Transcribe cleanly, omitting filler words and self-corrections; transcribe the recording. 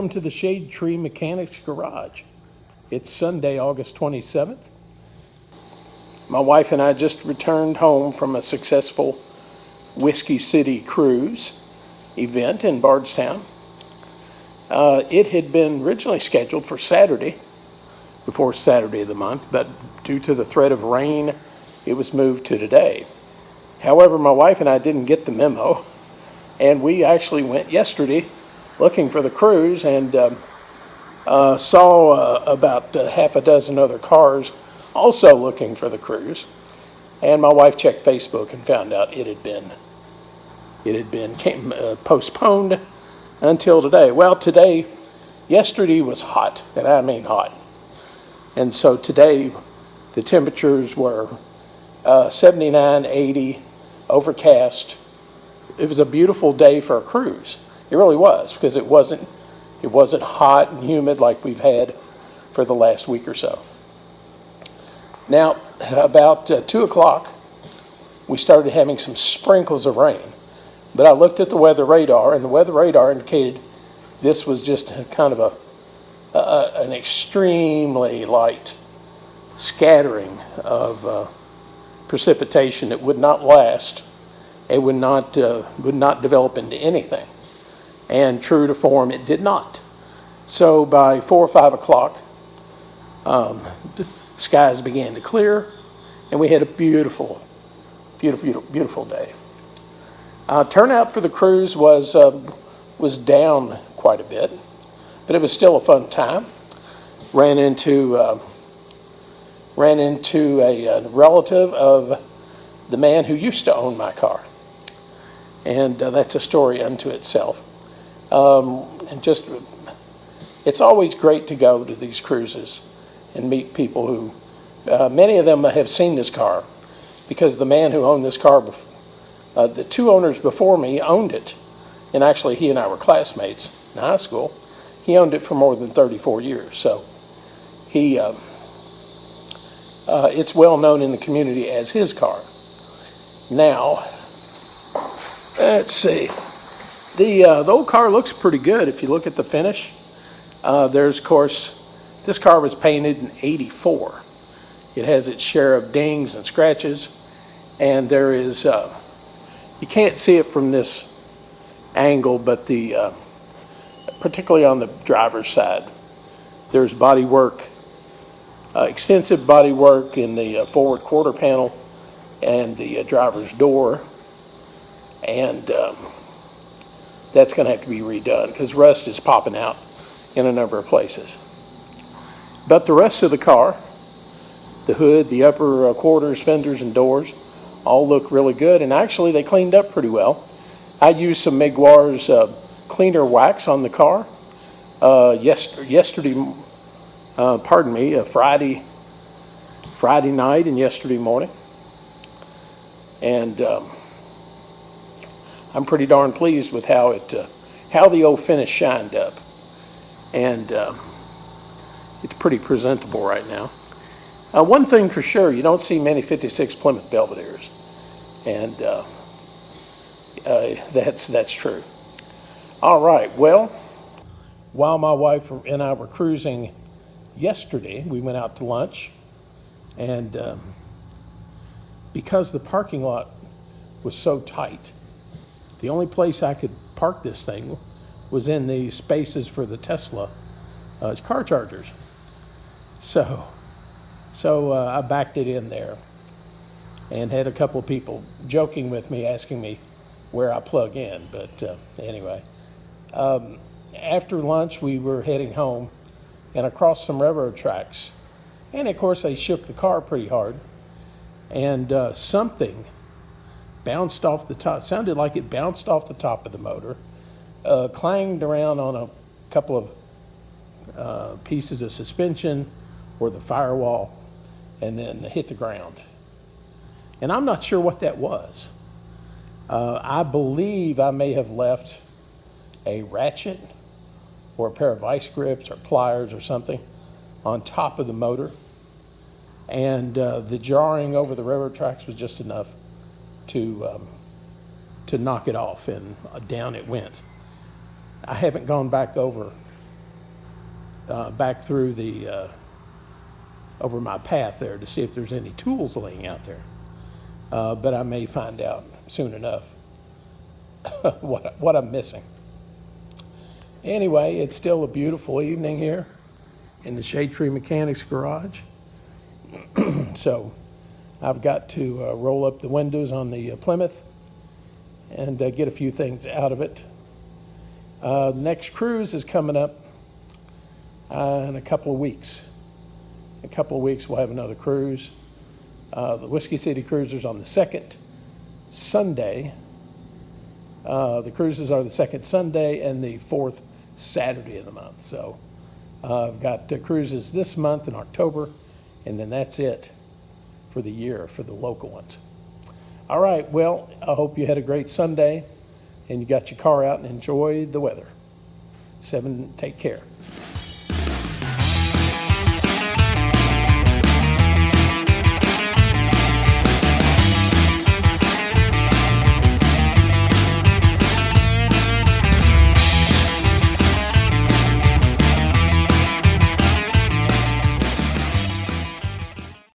welcome to the Shade Tree Mechanics Garage. It's Sunday, August 27th. My wife and I just returned home from a successful Whiskey City cruise event in Bardstown. It had been originally scheduled for Saturday, before Saturday of the month, but due to the threat of rain, it was moved to today. However, my wife and I didn't get the memo, and we actually went yesterday looking for the cruise and saw about half a dozen other cars also looking for the cruise. And my wife checked Facebook and found out it had been postponed until today. Well, yesterday was hot, and I mean hot. And so today the temperatures were 79, 80, overcast. It was a beautiful day for a cruise. It really was, because it wasn't hot and humid like we've had for the last week or so. Now, about 2 o'clock, we started having some sprinkles of rain. But I looked at the weather radar, and the weather radar indicated this was just kind of an extremely light scattering of precipitation that would not last. It would not develop into anything. And true to form, it did not. So by 4 or 5 o'clock, the skies began to clear, and we had a beautiful, beautiful, beautiful day. Turnout for the cruise was down quite a bit, but it was still a fun time. Ran into a relative of the man who used to own my car, and that's a story unto itself. It's always great to go to these cruises and meet people who, many of them have seen this car, because the man who owned this car, the two owners before me owned it, and actually he and I were classmates in high school. He owned it for more than 34 years, so it's well known in the community as his car. Now, let's see. The old car looks pretty good if you look at the finish. There's, of course, this car was painted in '84. It has its share of dings and scratches, and there is, you can't see it from this angle, but particularly on the driver's side, there's body work, extensive body work in the forward quarter panel and the driver's door, and that's going to have to be redone because rust is popping out in a number of places. But the rest of the car, the hood, the upper quarters, fenders, and doors, all look really good, and actually they cleaned up pretty well. I used some Miguar's cleaner wax on the car Friday night and yesterday morning, and I'm pretty darn pleased with how the old finish shined up, and it's pretty presentable right now. One thing for sure, you don't see many 56 Plymouth Belvederes, and that's true. All right, well, while my wife and I were cruising yesterday, we went out to lunch, and because the parking lot was so tight, the only place I could park this thing was in the spaces for the Tesla car chargers. So I backed it in there and had a couple of people joking with me, asking me where I plug in. But anyway, after lunch, we were heading home and across some railroad tracks. And of course, they shook the car pretty hard. And something bounced off the top, sounded like it bounced off the top of the motor, clanged around on a couple of pieces of suspension or the firewall, and then hit the ground. And I'm not sure what that was. I believe I may have left a ratchet or a pair of vice grips or pliers or something on top of the motor, and the jarring over the railroad tracks was just enough to knock it off, and down it went. I haven't gone back over back through the over my path there to see if there's any tools laying out there. But I may find out soon enough what I'm missing. Anyway, it's still a beautiful evening here in the Shade Tree Mechanics garage. So I've got to roll up the windows on the Plymouth and get a few things out of it. Next cruise is coming up in a couple of weeks. In a couple of weeks, we'll have another cruise. The Whiskey City Cruiser's on the second Sunday. The cruises are the second Sunday and the fourth Saturday of the month. So I've got cruises this month in October, and then that's it for the year for the local ones. All right, well, I hope you had a great Sunday and you got your car out and enjoyed the weather. Take care.